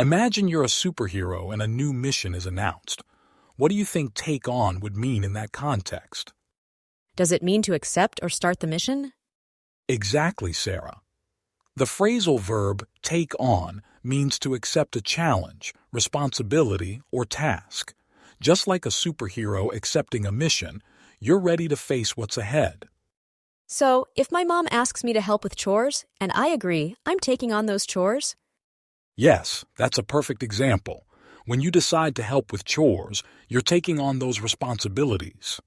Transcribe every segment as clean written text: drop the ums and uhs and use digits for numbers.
Imagine you're a superhero and a new mission is announced. What do you think take on would mean in that context? Does it mean to accept or start the mission? Exactly, Sarah. The phrasal verb take on means to accept a challenge, responsibility, or task. Just like a superhero accepting a mission, you're ready to face what's ahead. So, if my mom asks me to help with chores, and I agree, I'm taking on those chores? Yes, that's a perfect example. When you decide to help with chores, you're taking on those responsibilities.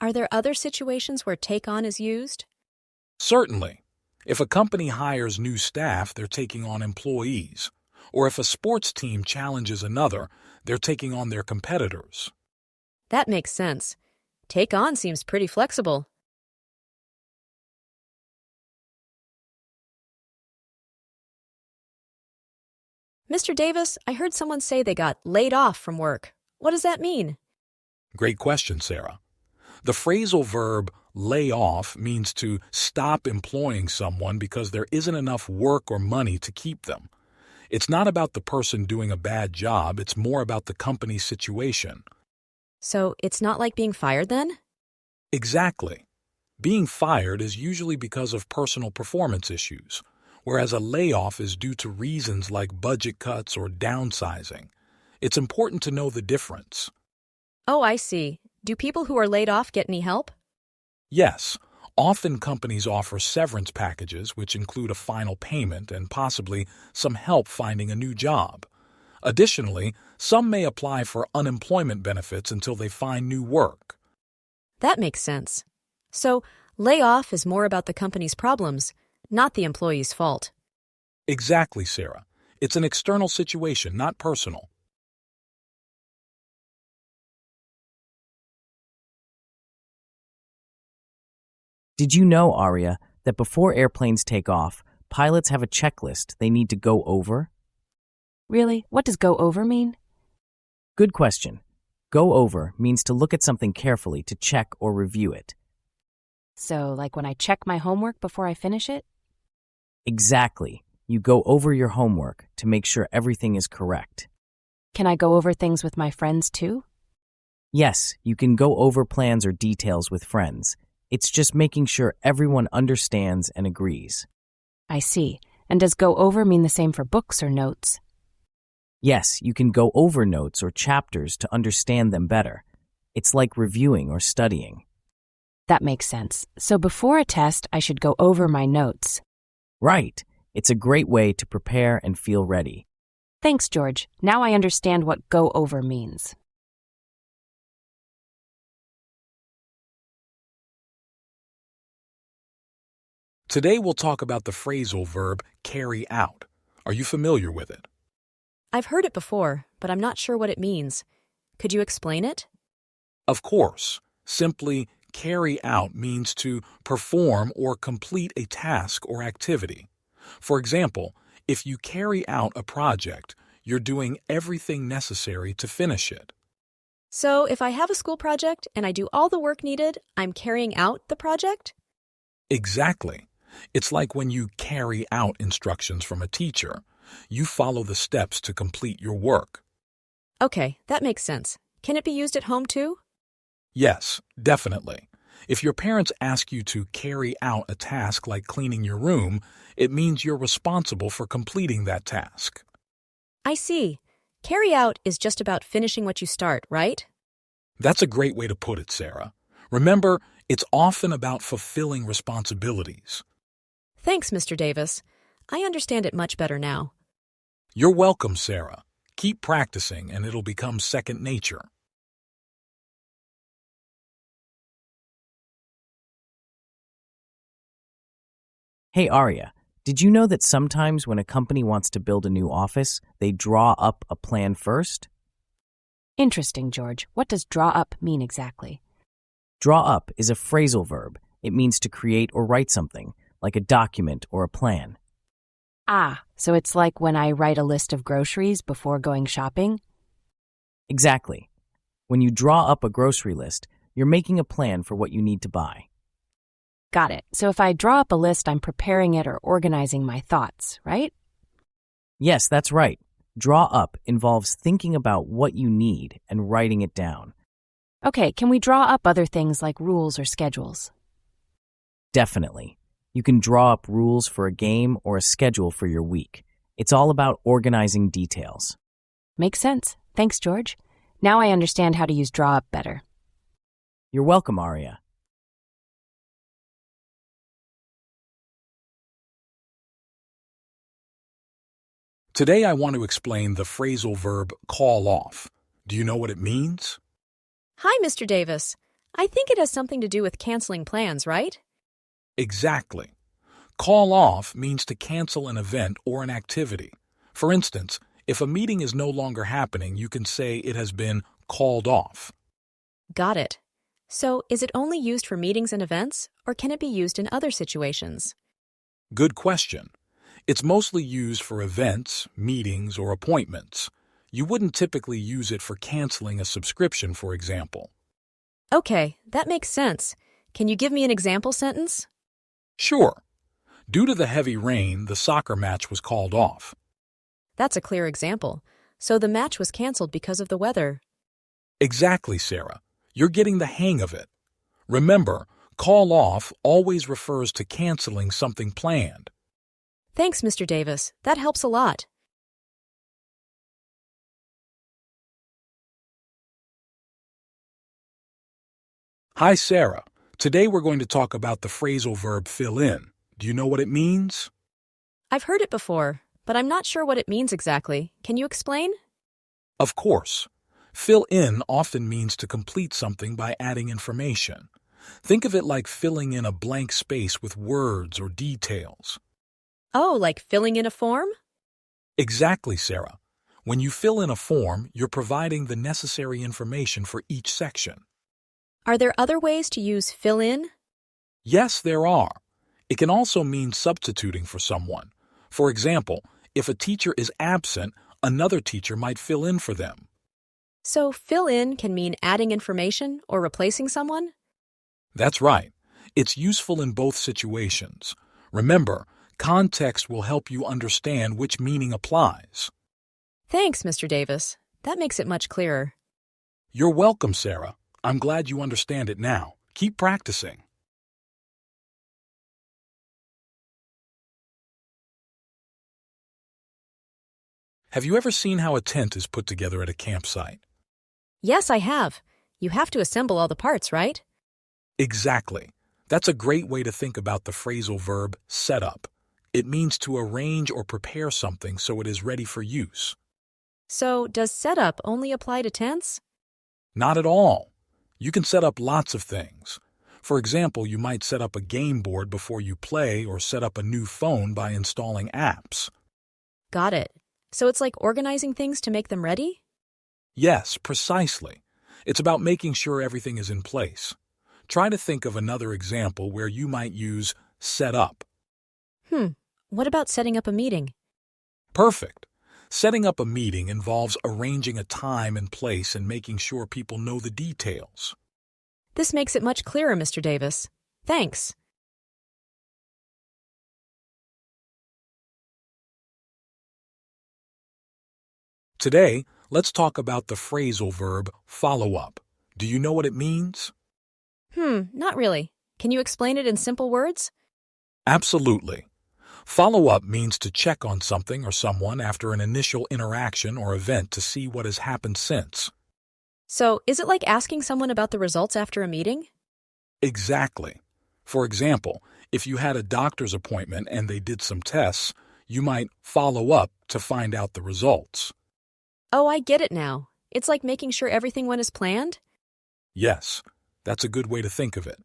Are there other situations where take on is used? Certainly. If a company hires new staff, they're taking on employees. Or if a sports team challenges another, they're taking on their competitors. That makes sense. Take on seems pretty flexible. Mr. Davis, I heard someone say they got laid off from work. What does that mean? Great question, Sarah. The phrasal verb lay off means to stop employing someone because there isn't enough work or money to keep them. It's not about the person doing a bad job, it's more about the company's situation. So it's not like being fired then? Exactly. Being fired is usually because of personal performance issues, whereas a layoff is due to reasons like budget cuts or downsizing. It's important to know the difference. Oh, I see. Do people who are laid off get any help? Yes, often companies offer severance packages which include a final payment and possibly some help finding a new job. Additionally, some may apply for unemployment benefits until they find new work. That makes sense. So, layoff is more about the company's problems, not the employee's fault. Exactly, Sarah. It's an external situation, not personal. Did you know, Aria, that before airplanes take off, pilots have a checklist they need to go over? Really? What does go over mean? Good question. Go over means to look at something carefully to check or review it. So, like when I check my homework before I finish it? Exactly. You go over your homework to make sure everything is correct. Can I go over things with my friends too? Yes, you can go over plans or details with friends. It's just making sure everyone understands and agrees. I see. And does go over mean the same for books or notes? Yes, you can go over notes or chapters to understand them better. It's like reviewing or studying. That makes sense. So before a test, I should go over my notes. Right. It's a great way to prepare and feel ready. Thanks, George. Now I understand what go over means. Today we'll talk about the phrasal verb carry out. Are you familiar with it? I've heard it before, but I'm not sure what it means. Could you explain it? Of course. Simply carry out means to perform or complete a task or activity. For example, if you carry out a project, you're doing everything necessary to finish it. So, if I have a school project and I do all the work needed, I'm carrying out the project? Exactly. It's like when you carry out instructions from a teacher. You follow the steps to complete your work. Okay, that makes sense. Can it be used at home too? Yes, definitely. If your parents ask you to carry out a task like cleaning your room, it means you're responsible for completing that task. I see. Carry out is just about finishing what you start, right? That's a great way to put it, Sarah. Remember, it's often about fulfilling responsibilities. Thanks, Mr. Davis. I understand it much better now. You're welcome, Sarah. Keep practicing and it'll become second nature. Hey, Aria, did you know that sometimes when a company wants to build a new office, they draw up a plan first? Interesting, George. What does draw up mean exactly? Draw up is a phrasal verb. It means to create or write something, like a document or a plan. Ah, so it's like when I write a list of groceries before going shopping? Exactly. When you draw up a grocery list, you're making a plan for what you need to buy. Got it. So if I draw up a list, I'm preparing it or organizing my thoughts, right? Yes, that's right. Draw up involves thinking about what you need and writing it down. Okay, can we draw up other things like rules or schedules? Definitely. You can draw up rules for a game or a schedule for your week. It's all about organizing details. Makes sense. Thanks, George. Now I understand how to use draw up better. You're welcome, Aria. Today I want to explain the phrasal verb call off. Do you know what it means? Hi, Mr. Davis. I think it has something to do with canceling plans, right? Exactly. Call off means to cancel an event or an activity. For instance, if a meeting is no longer happening, you can say it has been called off. Got it. So, is it only used for meetings and events, or can it be used in other situations? Good question. It's mostly used for events, meetings, or appointments. You wouldn't typically use it for canceling a subscription, for example. Okay, that makes sense. Can you give me an example sentence? Sure. Due to the heavy rain, the soccer match was called off. That's a clear example. So the match was canceled because of the weather. Exactly, Sarah. You're getting the hang of it. Remember, call off always refers to canceling something planned. Thanks, Mr. Davis. That helps a lot. Hi, Sarah. Today we're going to talk about the phrasal verb fill in. Do you know what it means? I've heard it before, but I'm not sure what it means exactly. Can you explain? Of course. Fill in often means to complete something by adding information. Think of it like filling in a blank space with words or details. Oh, like filling in a form? Exactly, Sarah. When you fill in a form, you're providing the necessary information for each section. Are there other ways to use fill in? Yes, there are. It can also mean substituting for someone. For example, if a teacher is absent, another teacher might fill in for them. So fill in can mean adding information or replacing someone? That's right. It's useful in both situations. Remember, context will help you understand which meaning applies. Thanks, Mr. Davis. That makes it much clearer. You're welcome, Sarah. I'm glad you understand it now. Keep practicing. Have you ever seen how a tent is put together at a campsite? Yes, I have. You have to assemble all the parts, right? Exactly. That's a great way to think about the phrasal verb set up. It means to arrange or prepare something so it is ready for use. So, does setup only apply to tents? Not at all. You can set up lots of things. For example, you might set up a game board before you play or set up a new phone by installing apps. Got it. So it's like organizing things to make them ready? Yes, precisely. It's about making sure everything is in place. Try to think of another example where you might use set up. What about setting up a meeting? Perfect. Setting up a meeting involves arranging a time and place and making sure people know the details. This makes it much clearer, Mr. Davis. Thanks. Today, let's talk about the phrasal verb follow up. Do you know what it means? Not really. Can you explain it in simple words? Absolutely. Follow up means to check on something or someone after an initial interaction or event to see what has happened since. So, is it like asking someone about the results after a meeting? Exactly. For example, if you had a doctor's appointment and they did some tests, you might follow up to find out the results. Oh, I get it now. It's like making sure everything went as planned? Yes, that's a good way to think of it.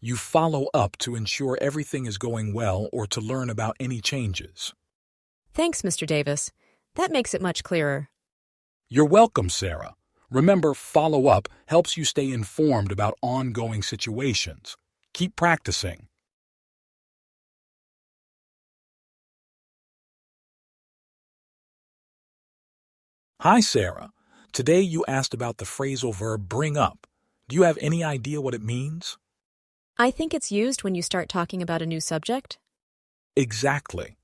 You follow up to ensure everything is going well or to learn about any changes. Thanks, Mr. Davis. That makes it much clearer. You're welcome, Sarah. Remember, follow up helps you stay informed about ongoing situations. Keep practicing. Hi, Sarah. Today you asked about the phrasal verb bring up. Do you have any idea what it means? I think it's used when you start talking about a new subject. Exactly.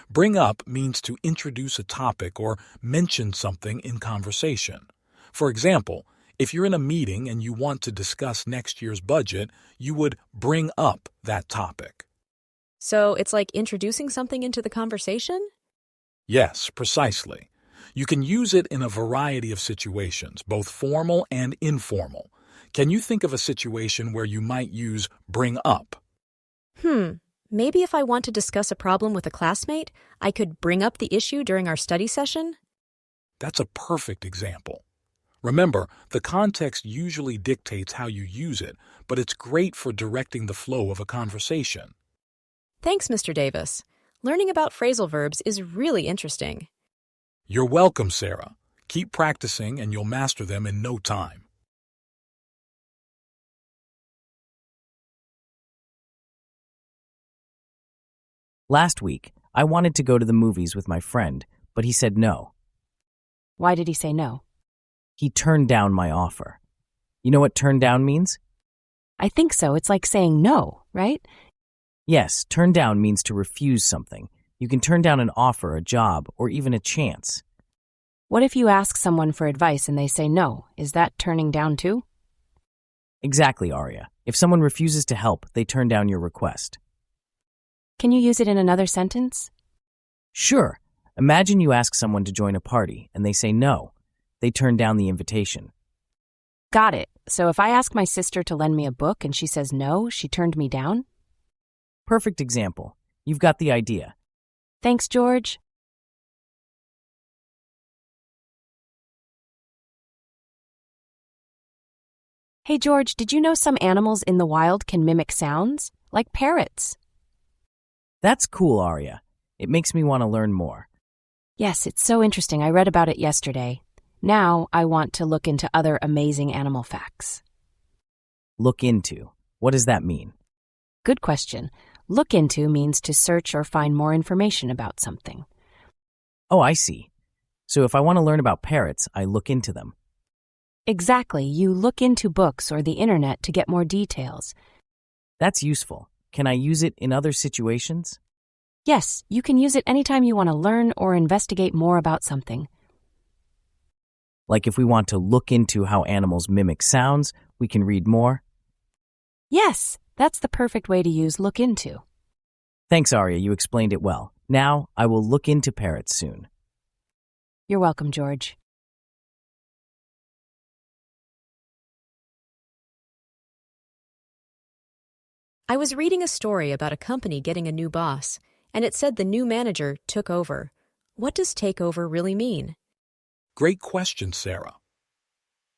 Bring up means to introduce a topic or mention something in conversation. For example, if you're in a meeting and you want to discuss next year's budget, you would bring up that topic. So it's like introducing something into the conversation? Yes, precisely. You can use it in a variety of situations, both formal and informal. Can you think of a situation where you might use bring up? Maybe if I want to discuss a problem with a classmate, I could bring up the issue during our study session? That's a perfect example. Remember, the context usually dictates how you use it, but it's great for directing the flow of a conversation. Thanks, Mr. Davis. Learning about phrasal verbs is really interesting. You're welcome, Sarah. Keep practicing and you'll master them in no time. Last week, I wanted to go to the movies with my friend, but he said no. Why did he say no? He turned down my offer. You know what turn down means? I think so. It's like saying no, right? Yes, turn down means to refuse something. You can turn down an offer, a job, or even a chance. What if you ask someone for advice and they say no? Is that turning down too? Exactly, Arya. If someone refuses to help, they turn down your request. Can you use it in another sentence? Sure. Imagine you ask someone to join a party and they say no. They turn down the invitation. Got it. So if I ask my sister to lend me a book and she says no, she turned me down? Perfect example. You've got the idea. Thanks, George. Hey, George, did you know some animals in the wild can mimic sounds? Like parrots. That's cool, Arya. It makes me want to learn more. Yes, it's so interesting. I read about it yesterday. Now I want to look into other amazing animal facts. Look into. What does that mean? Good question. Look into means to search or find more information about something. Oh, I see. So if I want to learn about parrots, I look into them. Exactly. You look into books or the internet to get more details. That's useful. Can I use it in other situations? Yes, you can use it anytime you want to learn or investigate more about something. Like if we want to look into how animals mimic sounds, we can read more? Yes, that's the perfect way to use look into. Thanks, Arya. You explained it well. Now, I will look into parrots soon. You're welcome, George. I was reading a story about a company getting a new boss, and it said the new manager took over. What does take over really mean? Great question, Sarah.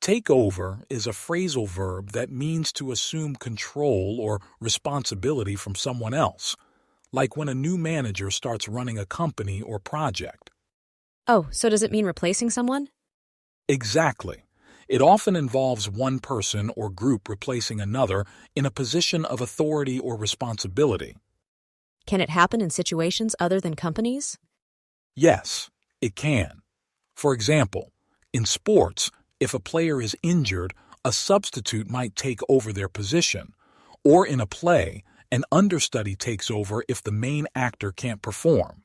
Take over is a phrasal verb that means to assume control or responsibility from someone else, like when a new manager starts running a company or project. Oh, so does it mean replacing someone? Exactly. It often involves one person or group replacing another in a position of authority or responsibility. Can it happen in situations other than companies? Yes, it can. For example, in sports, if a player is injured, a substitute might take over their position. Or in a play, an understudy takes over if the main actor can't perform.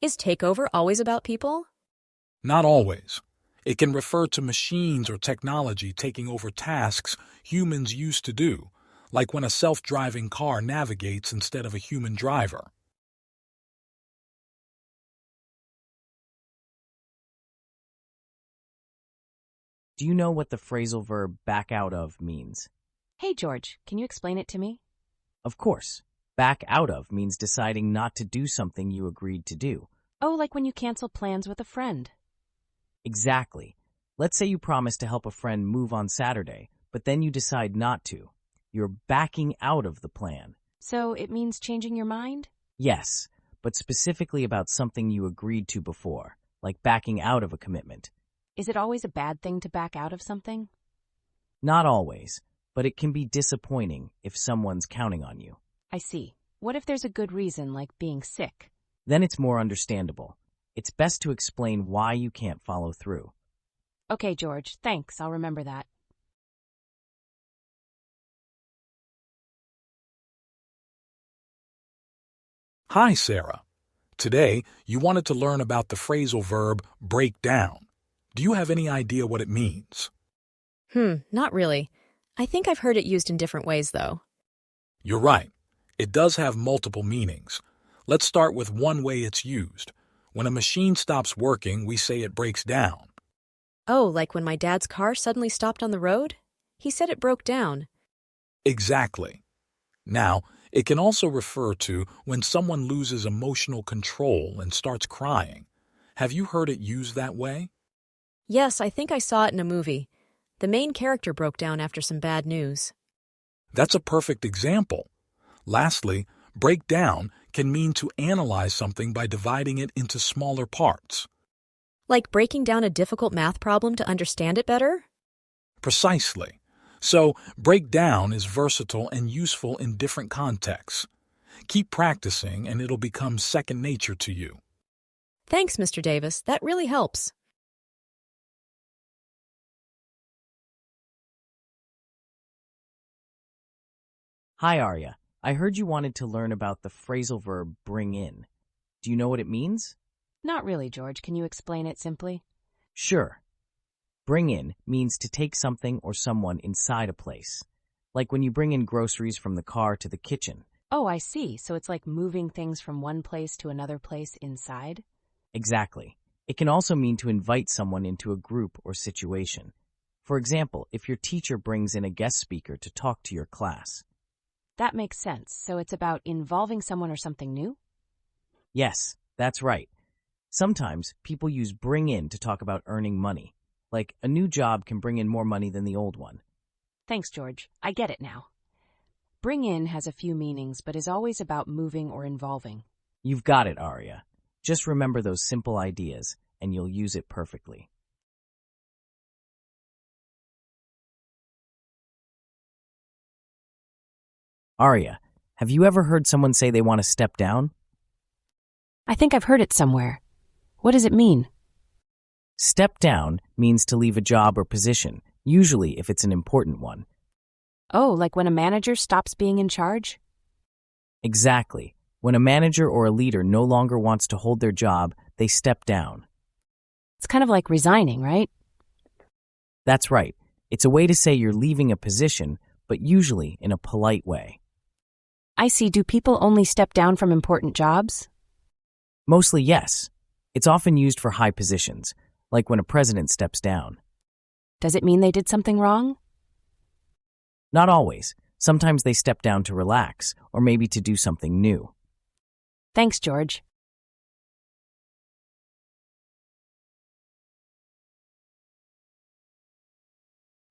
Is takeover always about people? Not always. It can refer to machines or technology taking over tasks humans used to do, like when a self-driving car navigates instead of a human driver. Do you know what the phrasal verb back out of means? Hey, George, can you explain it to me? Of course. Back out of means deciding not to do something you agreed to do. Oh, like when you cancel plans with a friend. Exactly. Let's say you promise to help a friend move on Saturday, but then you decide not to. You're backing out of the plan. So it means changing your mind? Yes, but specifically about something you agreed to before, like backing out of a commitment. Is it always a bad thing to back out of something? Not always, but it can be disappointing if someone's counting on you. I see. What if there's a good reason, like being sick? Then it's more understandable. It's best to explain why you can't follow through. Okay, George, thanks. I'll remember that. Hi, Sarah. Today, you wanted to learn about the phrasal verb break down. Do you have any idea what it means? Not really. I think I've heard it used in different ways, though. You're right. It does have multiple meanings. Let's start with one way it's used. When a machine stops working, we say it breaks down. Oh, like when my dad's car suddenly stopped on the road? He said it broke down. Exactly. Now, it can also refer to when someone loses emotional control and starts crying. Have you heard it used that way? Yes, I think I saw it in a movie. The main character broke down after some bad news. That's a perfect example. Lastly, break down can mean to analyze something by dividing it into smaller parts. Like breaking down a difficult math problem to understand it better? Precisely. So, break down is versatile and useful in different contexts. Keep practicing and it'll become second nature to you. Thanks, Mr. Davis. That really helps. Hi, Arya. I heard you wanted to learn about the phrasal verb bring in. Do you know what it means? Not really, George. Can you explain it simply? Sure. Bring in means to take something or someone inside a place. Like when you bring in groceries from the car to the kitchen. Oh, I see. So it's like moving things from one place to another place inside? Exactly. It can also mean to invite someone into a group or situation. For example, if your teacher brings in a guest speaker to talk to your class. That makes sense. So it's about involving someone or something new? Yes, that's right. Sometimes people use bring in to talk about earning money. Like a new job can bring in more money than the old one. Thanks, George. I get it now. Bring in has a few meanings, but is always about moving or involving. You've got it, Arya. Just remember those simple ideas, and you'll use it perfectly. Arya, have you ever heard someone say they want to step down? I think I've heard it somewhere. What does it mean? Step down means to leave a job or position, usually if it's an important one. Oh, like when a manager stops being in charge? Exactly. When a manager or a leader no longer wants to hold their job, they step down. It's kind of like resigning, right? That's right. It's a way to say you're leaving a position, but usually in a polite way. I see. Do people only step down from important jobs? Mostly yes. It's often used for high positions, like when a president steps down. Does it mean they did something wrong? Not always. Sometimes they step down to relax, or maybe to do something new. Thanks, George.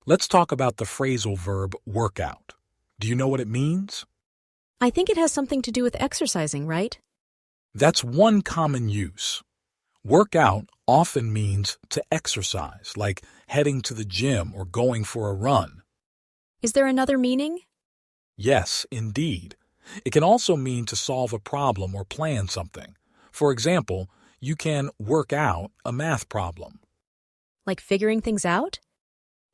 Let's talk about the phrasal verb workout. Do you know what it means? I think it has something to do with exercising, right? That's one common use. Work out often means to exercise, like heading to the gym or going for a run. Is there another meaning? Yes, indeed. It can also mean to solve a problem or plan something. For example, you can work out a math problem. Like figuring things out?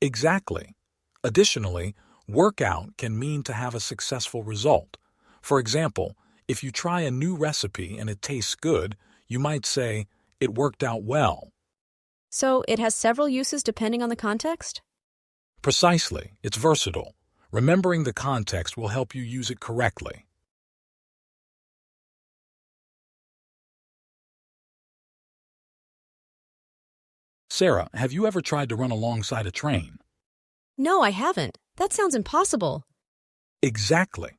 Exactly. Additionally, work out can mean to have a successful result. For example, if you try a new recipe and it tastes good, you might say, "It worked out well." So it has several uses depending on the context? Precisely. It's versatile. Remembering the context will help you use it correctly. Sarah, have you ever tried to run alongside a train? No, I haven't. That sounds impossible. Exactly.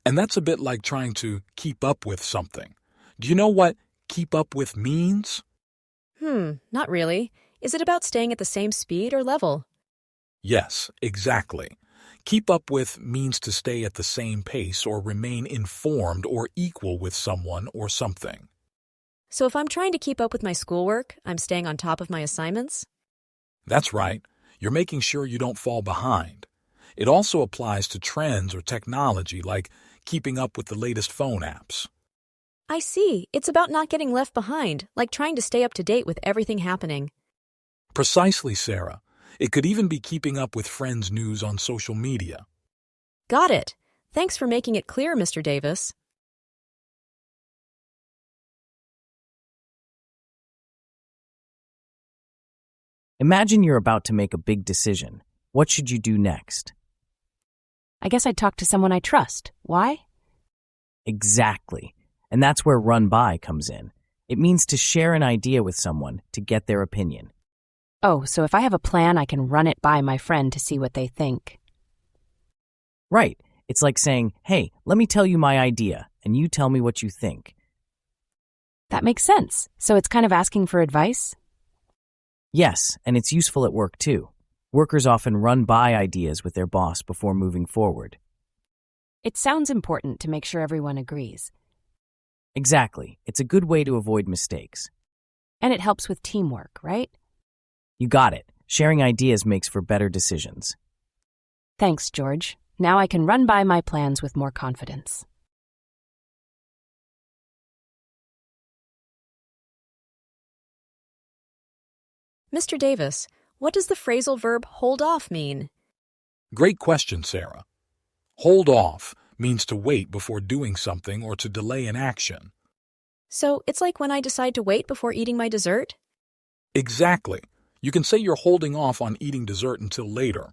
And that's a bit like trying to keep up with something. Do you know what keep up with means? Not really. Is it about staying at the same speed or level? Yes, exactly. Keep up with means to stay at the same pace or remain informed or equal with someone or something. So if I'm trying to keep up with my schoolwork, I'm staying on top of my assignments? That's right. You're making sure you don't fall behind. It also applies to trends or technology like keeping up with the latest phone apps. I see. It's about not getting left behind, like trying to stay up to date with everything happening. Precisely, Sarah. It could even be keeping up with friends' news on social media. Got it. Thanks for making it clear, Mr. Davis. Imagine you're about to make a big decision. What should you do next? I guess I'd talk to someone I trust. Why? Exactly. And that's where run by comes in. It means to share an idea with someone to get their opinion. Oh, so if I have a plan, I can run it by my friend to see what they think. Right. It's like saying, hey, let me tell you my idea, and you tell me what you think. That makes sense. So it's kind of asking for advice? Yes, and it's useful at work too. Workers often run by ideas with their boss before moving forward. It sounds important to make sure everyone agrees. Exactly. It's a good way to avoid mistakes. And it helps with teamwork, right? You got it. Sharing ideas makes for better decisions. Thanks, George. Now I can run by my plans with more confidence. Mr. Davis, what does the phrasal verb hold off mean? Great question, Sarah. Hold off means to wait before doing something or to delay an action. So it's like when I decide to wait before eating my dessert? Exactly. You can say you're holding off on eating dessert until later.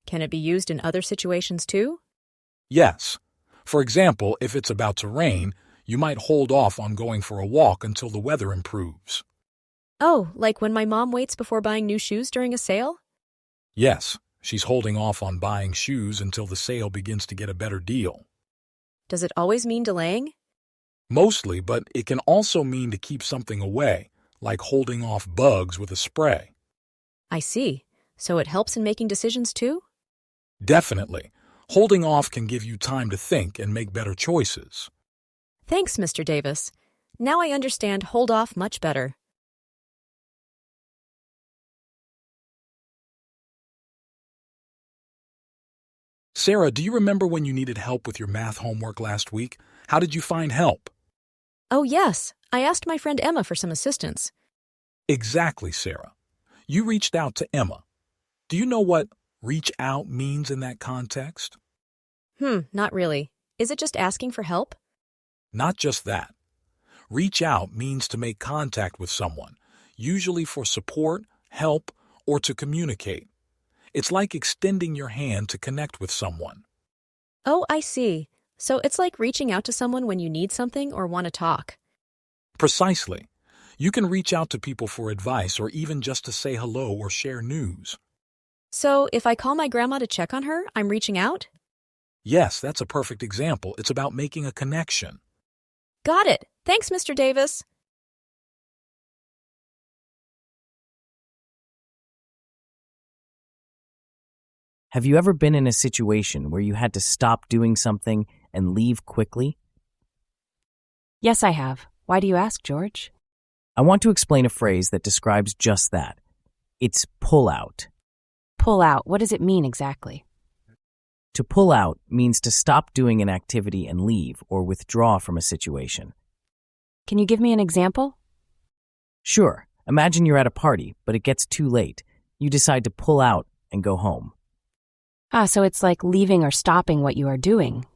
Can it be used in other situations too? Yes. For example, if it's about to rain, you might hold off on going for a walk until the weather improves. Oh, like when my mom waits before buying new shoes during a sale? Yes, she's holding off on buying shoes until the sale begins to get a better deal. Does it always mean delaying? Mostly, but it can also mean to keep something away, like holding off bugs with a spray. I see. So it helps in making decisions too? Definitely. Holding off can give you time to think and make better choices. Thanks, Mr. Davis. Now I understand hold off much better. Sarah, do you remember when you needed help with your math homework last week? How did you find help? Oh, yes. I asked my friend Emma for some assistance. Exactly, Sarah. You reached out to Emma. Do you know what reach out means in that context? Not really. Is it just asking for help? Not just that. Reach out means to make contact with someone, usually for support, help, or to communicate. It's like extending your hand to connect with someone. Oh, I see. So it's like reaching out to someone when you need something or want to talk. Precisely. You can reach out to people for advice or even just to say hello or share news. So if I call my grandma to check on her, I'm reaching out? Yes, that's a perfect example. It's about making a connection. Got it. Thanks, Mr. Davis. Have you ever been in a situation where you had to stop doing something and leave quickly? Yes, I have. Why do you ask, George? I want to explain a phrase that describes just that. It's pull out. Pull out. What does it mean exactly? To pull out means to stop doing an activity and leave or withdraw from a situation. Can you give me an example? Sure. Imagine you're at a party, but it gets too late. You decide to pull out and go home. So it's like leaving or stopping what you are doing.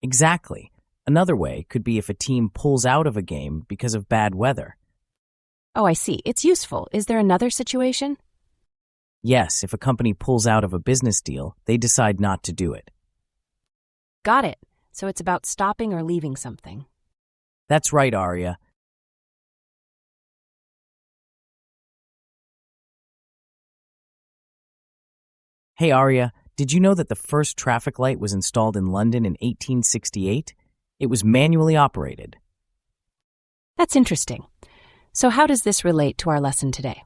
Exactly. Another way could be if a team pulls out of a game because of bad weather. Oh, I see. It's useful. Is there another situation? Yes, if a company pulls out of a business deal, they decide not to do it. Got it. So it's about stopping or leaving something. That's right, Aria. Hey, Aria, did you know that the first traffic light was installed in London in 1868? It was manually operated. That's interesting. So how does this relate to our lesson today?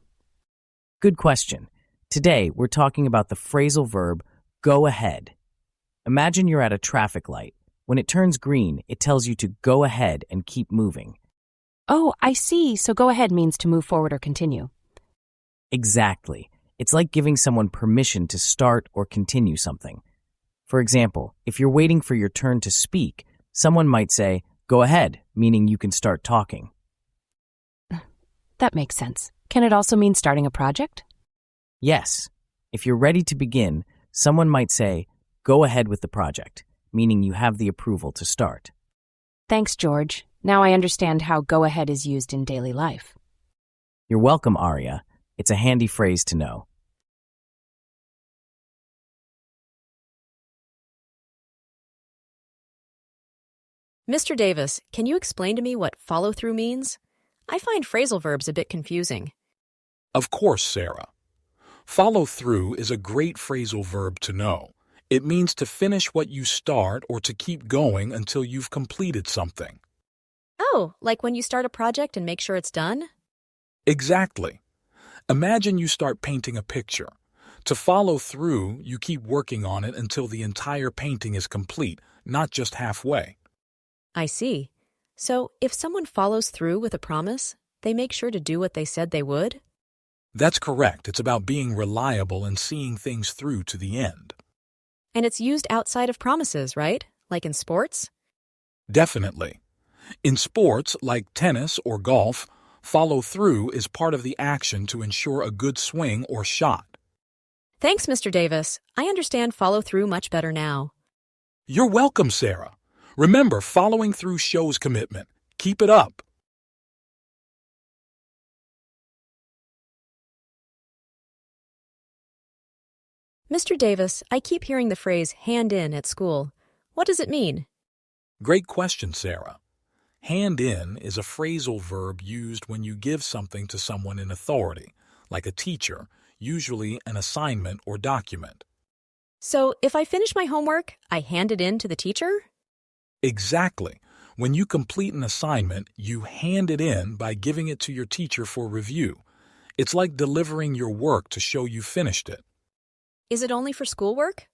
Good question. Today, we're talking about the phrasal verb, go ahead. Imagine you're at a traffic light. When it turns green, it tells you to go ahead and keep moving. Oh, I see. So go ahead means to move forward or continue. Exactly. It's like giving someone permission to start or continue something. For example, if you're waiting for your turn to speak, someone might say, go ahead, meaning you can start talking. That makes sense. Can it also mean starting a project? Yes. If you're ready to begin, someone might say, go ahead with the project, meaning you have the approval to start. Thanks, George. Now I understand how go ahead is used in daily life. You're welcome, Aria. It's a handy phrase to know. Mr. Davis, can you explain to me what follow-through means? I find phrasal verbs a bit confusing. Of course, Sarah. Follow through is a great phrasal verb to know. It means to finish what you start or to keep going until you've completed something. Oh, like when you start a project and make sure it's done? Exactly. Imagine you start painting a picture. To follow through, you keep working on it until the entire painting is complete, not just halfway. I see. So, if someone follows through with a promise, they make sure to do what they said they would? That's correct. It's about being reliable and seeing things through to the end. And it's used outside of promises, right? Like in sports? Definitely. In sports, like tennis or golf, follow through is part of the action to ensure a good swing or shot. Thanks, Mr. Davis. I understand follow through much better now. You're welcome, Sarah. Remember, following through shows commitment. Keep it up. Mr. Davis, I keep hearing the phrase hand in at school. What does it mean? Great question, Sarah. Hand in is a phrasal verb used when you give something to someone in authority, like a teacher, usually an assignment or document. So, if I finish my homework, I hand it in to the teacher? Exactly. When you complete an assignment, you hand it in by giving it to your teacher for review. It's like delivering your work to show you finished it. Is it only for schoolwork?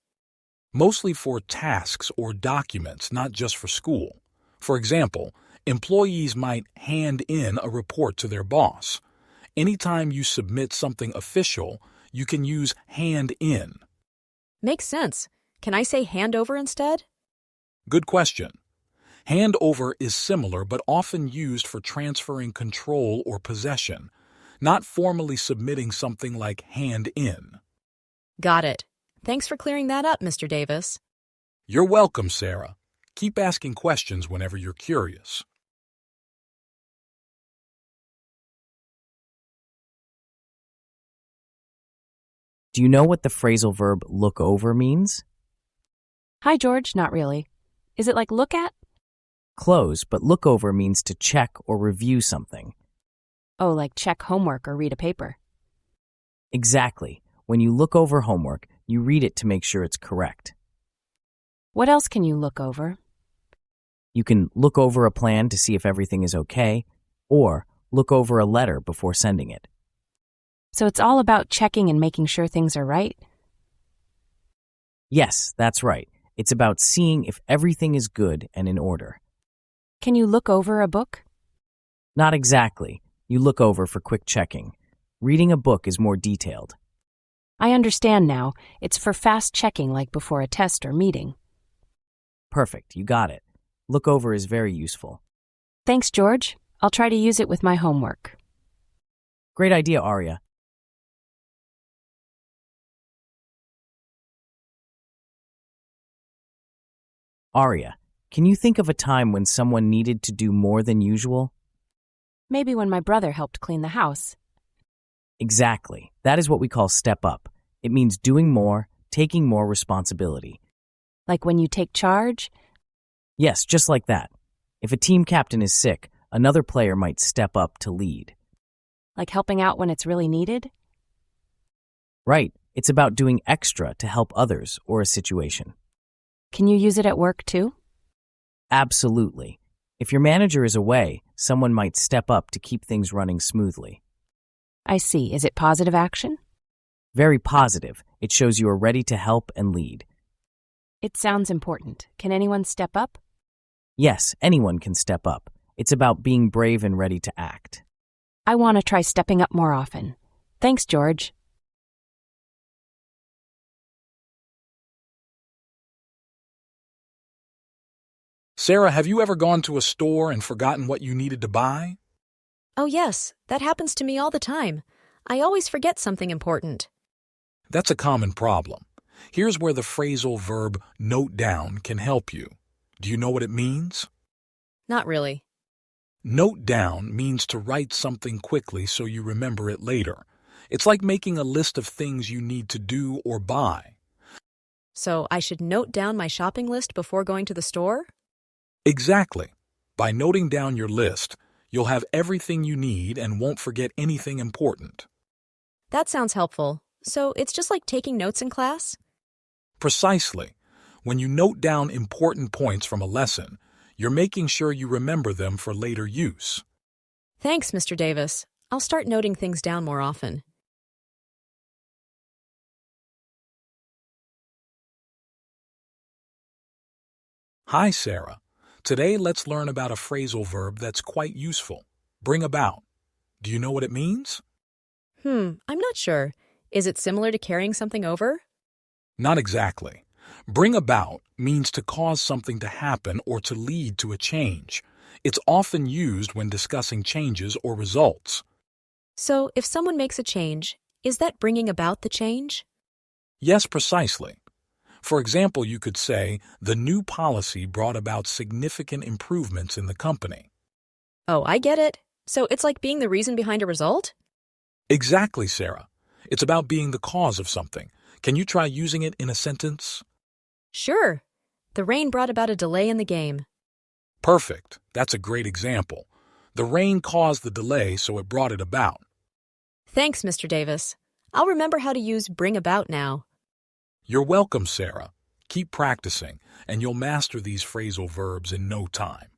Mostly for tasks or documents, not just for school. For example, employees might hand in a report to their boss. Anytime you submit something official, you can use hand in. Makes sense. Can I say hand over instead? Good question. Handover is similar but often used for transferring control or possession, not formally submitting something like hand in. Got it. Thanks for clearing that up, Mr. Davis. You're welcome, Sarah. Keep asking questions whenever you're curious. Do you know what the phrasal verb look over means? Hi, George. Not really. Is it like look at? Close, but look over means to check or review something. Oh, like check homework or read a paper. Exactly. When you look over homework, you read it to make sure it's correct. What else can you look over? You can look over a plan to see if everything is okay, or look over a letter before sending it. So it's all about checking and making sure things are right? Yes, that's right. It's about seeing if everything is good and in order. Can you look over a book? Not exactly. You look over for quick checking. Reading a book is more detailed. I understand now. It's for fast checking like before a test or meeting. Perfect, you got it. Look over is very useful. Thanks, George. I'll try to use it with my homework. Great idea, Arya. Arya, can you think of a time when someone needed to do more than usual? Maybe when my brother helped clean the house. Exactly. That is what we call step up. It means doing more, taking more responsibility. Like when you take charge? Yes, just like that. If a team captain is sick, another player might step up to lead. Like helping out when it's really needed? Right. It's about doing extra to help others or a situation. Can you use it at work too? Absolutely. If your manager is away, someone might step up to keep things running smoothly. I see. Is it positive action? Very positive. It shows you are ready to help and lead. It sounds important. Can anyone step up? Yes, anyone can step up. It's about being brave and ready to act. I want to try stepping up more often. Thanks, George. Sarah, have you ever gone to a store and forgotten what you needed to buy? Oh, yes. That happens to me all the time. I always forget something important. That's a common problem. Here's where the phrasal verb note down can help you. Do you know what it means? Not really. Note down means to write something quickly so you remember it later. It's like making a list of things you need to do or buy. So I should note down my shopping list before going to the store? Exactly. By noting down your list, you'll have everything you need and won't forget anything important. That sounds helpful. So it's just like taking notes in class? Precisely. When you note down important points from a lesson, you're making sure you remember them for later use. Thanks, Mr. Davis. I'll start noting things down more often. Hi, Sarah. Today, let's learn about a phrasal verb that's quite useful. Bring about. Do you know what it means? I'm not sure. Is it similar to carrying something over? Not exactly. Bring about means to cause something to happen or to lead to a change. It's often used when discussing changes or results. So if someone makes a change, is that bringing about the change? Yes, precisely. For example, you could say, the new policy brought about significant improvements in the company. Oh, I get it. So it's like being the reason behind a result? Exactly, Sarah. It's about being the cause of something. Can you try using it in a sentence? Sure. The rain brought about a delay in the game. Perfect. That's a great example. The rain caused the delay, so it brought it about. Thanks, Mr. Davis. I'll remember how to use bring about now. You're welcome, Sarah. Keep practicing, and you'll master these phrasal verbs in no time.